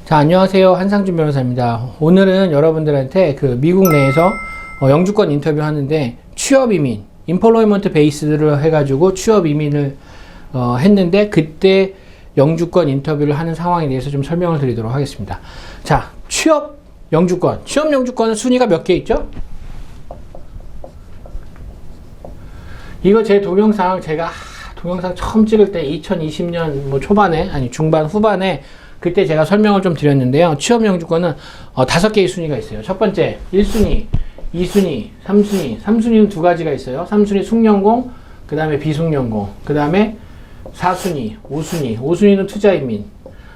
자, 안녕하세요. 한상준 변호사입니다. 오늘은 여러분들한테 그 미국 내에서 영주권 인터뷰 하는데 취업 이민, 인플로이먼트 베이스를 해가지고 취업 이민을 했는데 그때 영주권 인터뷰를 하는 상황에 대해서 좀 설명을 드리도록 하겠습니다. 자, 취업 영주권은 순위가 몇 개 있죠? 이거 제 동영상 제가 처음 찍을 때 2020년 뭐 초반에 아니 중반 후반에 그때 제가 설명을 좀 드렸는데요. 취업 영주권은 5개의 순위가 있어요. 첫 번째 1순위, 2순위, 3순위. 3순위는 두 가지가 있어요. 3순위 숙련공, 그 다음에 비숙련공, 그 다음에 4순위, 5순위. 5순위는 투자이민,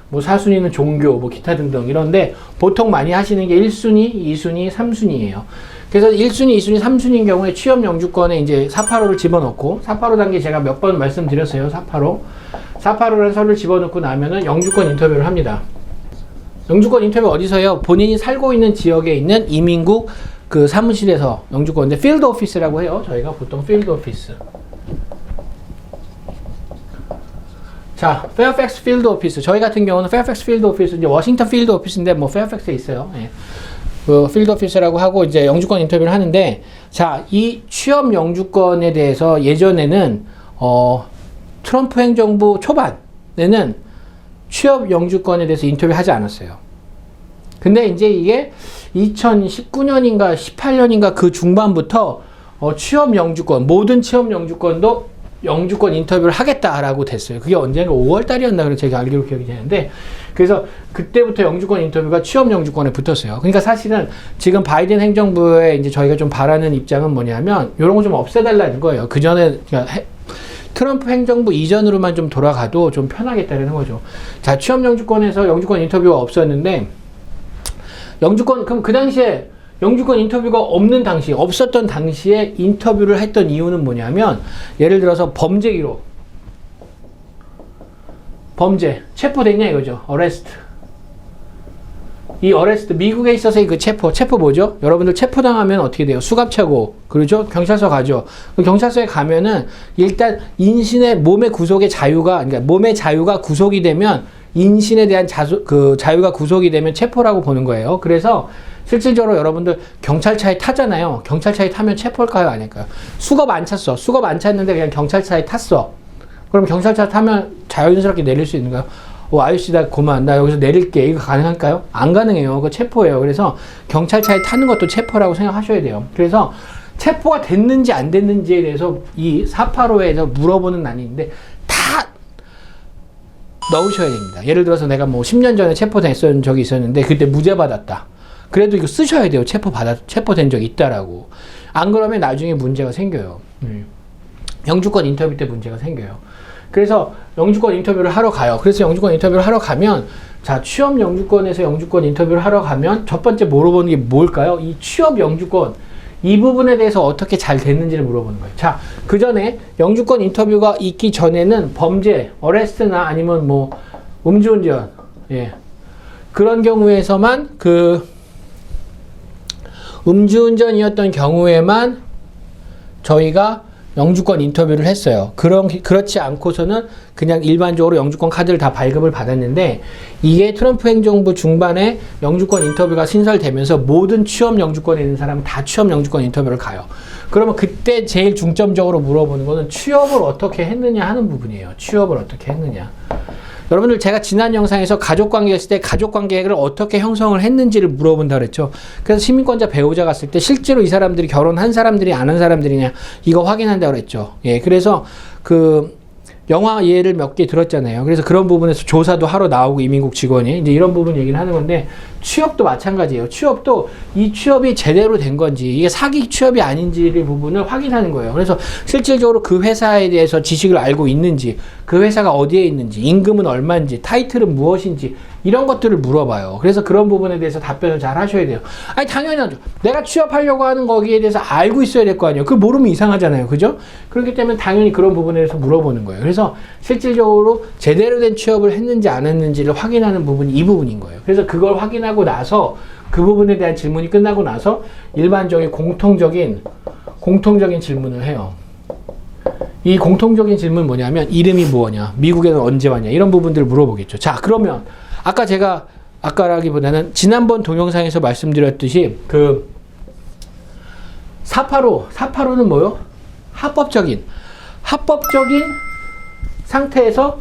뭐 4순위는 종교, 뭐 기타 등등 이런데 보통 많이 하시는 게 1순위, 2순위, 3순위예요. 그래서 1순위, 2순위, 3순위인 경우에 취업 영주권에 이제 485를 집어넣고 485 단계 제가 몇 번 말씀드렸어요. 485라는 서류를 집어넣고 나면은 영주권 인터뷰를 합니다. 영주권 인터뷰 어디서요? 본인이 살고 있는 지역에 있는 이민국 그 사무실에서 영주권, 근데 필드 오피스라고 해요. 저희가 보통 필드 오피스. 자, 페어팩스 필드 오피스. 저희 같은 경우는 페어팩스 필드 오피스, 이제 워싱턴 필드 오피스인데 뭐 페어팩스에 있어요. 예. 그 필드 오피스라고 하고 이제 영주권 인터뷰를 하는데, 자, 이 취업 영주권에 대해서 예전에는 트럼프 행정부 초반에는 취업 영주권에 대해서 인터뷰하지 않았어요. 근데 이제 이게 2019년인가 18년인가 그 중반부터 취업 영주권, 모든 취업 영주권도 영주권 인터뷰를 하겠다라고 됐어요. 그게 언젠가 5월 달이었나 그래서 제가 알기로 기억이 되는데, 그래서 그때부터 영주권 인터뷰가 취업 영주권에 붙었어요. 그러니까 사실은 지금 바이든 행정부에 이제 저희가 좀 바라는 입장은 뭐냐면 이런 거 좀 없애달라는 거예요. 그 전에 그러니까 트럼프 행정부 이전으로만 좀 돌아가도 좀 편하겠다는 거죠. 자, 취업 영주권에서 영주권 인터뷰가 없었는데, 그럼 그 당시에 영주권 인터뷰가 없었던 당시에 인터뷰를 했던 이유는 뭐냐면, 예를 들어서 범죄 기록, 체포됐냐 이거죠. 어레스트. 이 어레스트, 미국에 있어서의 그 체포 뭐죠? 여러분들 체포당하면 어떻게 돼요? 수갑차고, 그러죠? 경찰서 가죠. 경찰서에 가면은 일단 몸의 구속의 자유가, 그러니까 몸의 자유가 구속이 되면, 인신에 대한 자유가 구속이 되면 체포라고 보는 거예요. 그래서 실질적으로 여러분들 경찰차에 타잖아요. 경찰차에 타면 체포할까요? 아닐까요? 수갑 안 찼어. 수갑 안 찼는데 그냥 경찰차에 탔어. 그럼 경찰차 타면 자연스럽게 내릴 수 있는가요? 아저씨 나 그만, 나 여기서 내릴게. 이거 가능할까요? 안 가능해요. 그거 체포예요. 그래서 경찰차에 타는 것도 체포라고 생각하셔야 돼요. 그래서 체포가 됐는지 안 됐는지에 대해서 이 485에서 물어보는 난이 있는데 다 넣으셔야 됩니다. 예를 들어서 내가 뭐 10년 전에 체포됐던 적이 있었는데 그때 무죄 받았다. 그래도 이거 쓰셔야 돼요. 체포된 적이 있다라고. 안 그러면 나중에 문제가 생겨요. 영주권 인터뷰 때 문제가 생겨요. 그래서 영주권 인터뷰를 하러 가요. 그래서 영주권 인터뷰를 하러 가면, 자, 취업 영주권에서 영주권 인터뷰를 하러 가면 첫 번째 물어보는 게 뭘까요? 이 취업 영주권, 이 부분에 대해서 어떻게 잘 됐는지를 물어보는 거예요. 자, 그 전에 영주권 인터뷰가 있기 전에는 범죄, 어레스트나 아니면 뭐 음주운전, 예, 그런 경우에서만 음주운전이었던 경우에만 저희가 영주권 인터뷰를 했어요. 그렇지 않고서는 그냥 일반적으로 영주권 카드를 다 발급을 받았는데, 이게 트럼프 행정부 중반에 영주권 인터뷰가 신설되면서 모든 취업 영주권에 있는 사람은 다 취업 영주권 인터뷰를 가요. 그러면 그때 제일 중점적으로 물어보는 거는 취업을 어떻게 했느냐 하는 부분이에요. 취업을 어떻게 했느냐. 여러분들 제가 지난 영상에서 가족관계 했을 때 가족관계를 어떻게 형성을 했는지를 물어본다 그랬죠. 그래서 시민권자 배우자 갔을 때 실제로 이 사람들이 결혼한 사람들이 안 한 사람들이냐 이거 확인한다 그랬죠. 예, 그래서 영화 예를 몇 개 들었잖아요. 그래서 그런 부분에서 조사도 하러 나오고 이민국 직원이 이제 이런 부분 얘기를 하는 건데, 취업도 마찬가지예요. 취업도 이 취업이 제대로 된 건지 이게 사기 취업이 아닌지를 부분을 확인하는 거예요. 그래서 실질적으로 그 회사에 대해서 지식을 알고 있는지, 그 회사가 어디에 있는지, 임금은 얼마인지, 타이틀은 무엇인지 이런 것들을 물어봐요. 그래서 그런 부분에 대해서 답변을 잘 하셔야 돼요. 아니 당연하죠. 내가 취업하려고 하는 거기에 대해서 알고 있어야 될 거 아니에요. 그걸 모르면 이상하잖아요. 그죠? 그렇기 때문에 당연히 그런 부분에 대해서 물어보는 거예요. 그래서 실질적으로 제대로 된 취업을 했는지 안 했는지를 확인하는 부분이 이 부분인 거예요. 그래서 그걸 확인하고 나서 그 부분에 대한 질문이 끝나고 나서 일반적인 공통적인 공통적인 질문을 해요. 이 공통적인 질문 뭐냐면 이름이 뭐냐, 미국에는 언제 왔냐, 이런 부분들을 물어보겠죠. 자, 그러면 아까라기보다는 지난번 동영상에서 말씀드렸듯이 그 485는 뭐요? 합법적인 상태에서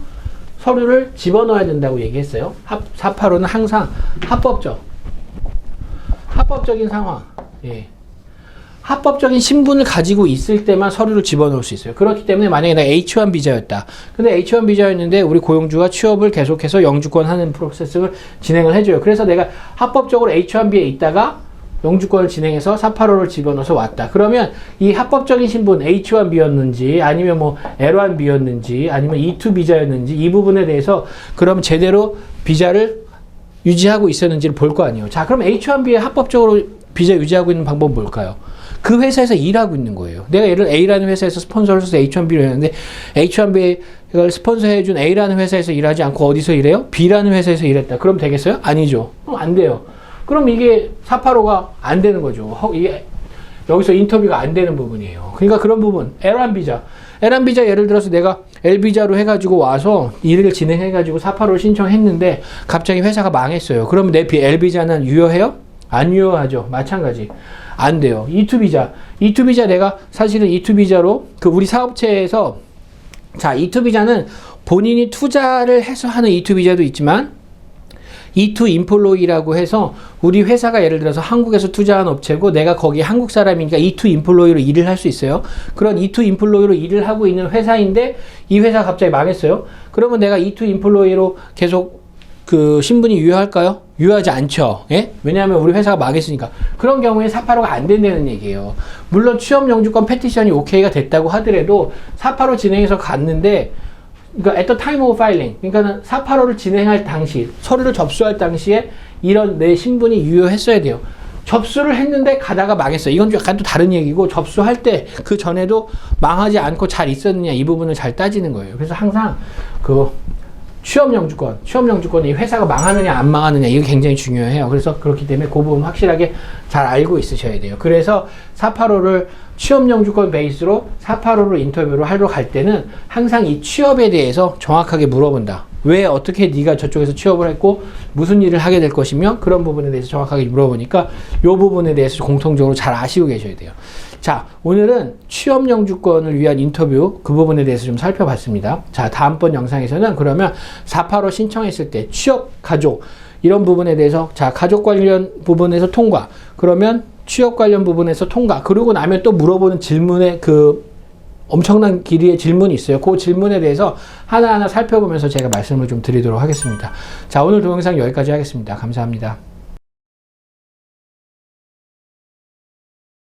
서류를 집어넣어야 된다고 얘기했어요. 485는 항상 합법적인 상황. 예. 합법적인 신분을 가지고 있을 때만 서류를 집어넣을 수 있어요. 그렇기 때문에 만약에 내가 H1 비자였다. 근데 H1 비자였는데 우리 고용주가 취업을 계속해서 영주권 하는 프로세스를 진행을 해줘요. 그래서 내가 합법적으로 H1B에 있다가 영주권을 진행해서 485를 집어넣어서 왔다. 그러면 이 합법적인 신분 H1B였는지 아니면 뭐 L1B였는지 아니면 E2 비자였는지 이 부분에 대해서 그럼 제대로 비자를 유지하고 있었는지를 볼 거 아니에요. 자, 그럼 H1B에 합법적으로 비자 유지하고 있는 방법은 뭘까요? 그 회사에서 일하고 있는 거예요. 내가 예를 A라는 회사에서 스폰서를 써서 H1B를 했는데 H1B를 스폰서해준 A라는 회사에서 일하지 않고 어디서 일해요? B라는 회사에서 일했다. 그럼 되겠어요? 아니죠. 그럼 안 돼요. 그럼 이게 485가 안 되는 거죠. 이게 여기서 인터뷰가 안 되는 부분이에요. 그러니까 그런 부분, L1 비자 예를 들어서 내가 L 비자로 해가지고 와서 일을 진행해가지고 485를 신청했는데 갑자기 회사가 망했어요. 그러면 내 L 비자는 유효해요? 안 유효하죠. 마찬가지. 안 돼요. E2 비자 내가 사실은 E2 비자로 그 우리 사업체에서 자, E2 비자는 본인이 투자를 해서 하는 E2 비자도 있지만 E2 인플로이라고 해서 우리 회사가 예를 들어서 한국에서 투자한 업체고 내가 거기 한국 사람이니까 E2 인플로이로 일을 할 수 있어요. 그런 E2 인플로이로 일을 하고 있는 회사인데 이 회사가 갑자기 망했어요. 그러면 내가 E2 인플로이로 계속 그 신분이 유효할까요? 유효하지 않죠. 예? 왜냐하면 우리 회사가 망했으니까. 그런 경우에 485가 안 된다는 얘기예요. 물론 취업 영주권 패티션이 오케이가 됐다고 하더라도 485 진행해서 갔는데 그러니까 at the time of filing, 그러니까는 485를 진행할 당시, 서류를 접수할 당시에 이런 내 신분이 유효했어야 돼요. 접수를 했는데 가다가 망했어요. 이건 약간 또 다른 얘기고 접수할 때 그 전에도 망하지 않고 잘 있었느냐 이 부분을 잘 따지는 거예요. 그래서 항상 그 취업 영주권이 회사가 망하느냐 안 망하느냐 이게 굉장히 중요해요. 그래서 그렇기 때문에 그 부분 확실하게 잘 알고 있으셔야 돼요. 그래서 485를 취업 영주권 베이스로 485로 인터뷰를 하러 갈 때는 항상 이 취업에 대해서 정확하게 물어본다. 왜 어떻게 네가 저쪽에서 취업을 했고 무슨 일을 하게 될 것이며 그런 부분에 대해서 정확하게 물어보니까 이 부분에 대해서 공통적으로 잘 아시고 계셔야 돼요. 자, 오늘은 취업 영주권을 위한 인터뷰 그 부분에 대해서 좀 살펴봤습니다. 자, 다음번 영상에서는 그러면 485 신청했을 때 취업, 가족 이런 부분에 대해서 자, 가족 관련 부분에서 통과, 그러면 취업 관련 부분에서 통과, 그러고 나면 또 물어보는 질문에 그 엄청난 길이의 질문이 있어요. 그 질문에 대해서 하나하나 살펴보면서 제가 말씀을 좀 드리도록 하겠습니다. 자, 오늘 동영상 여기까지 하겠습니다. 감사합니다.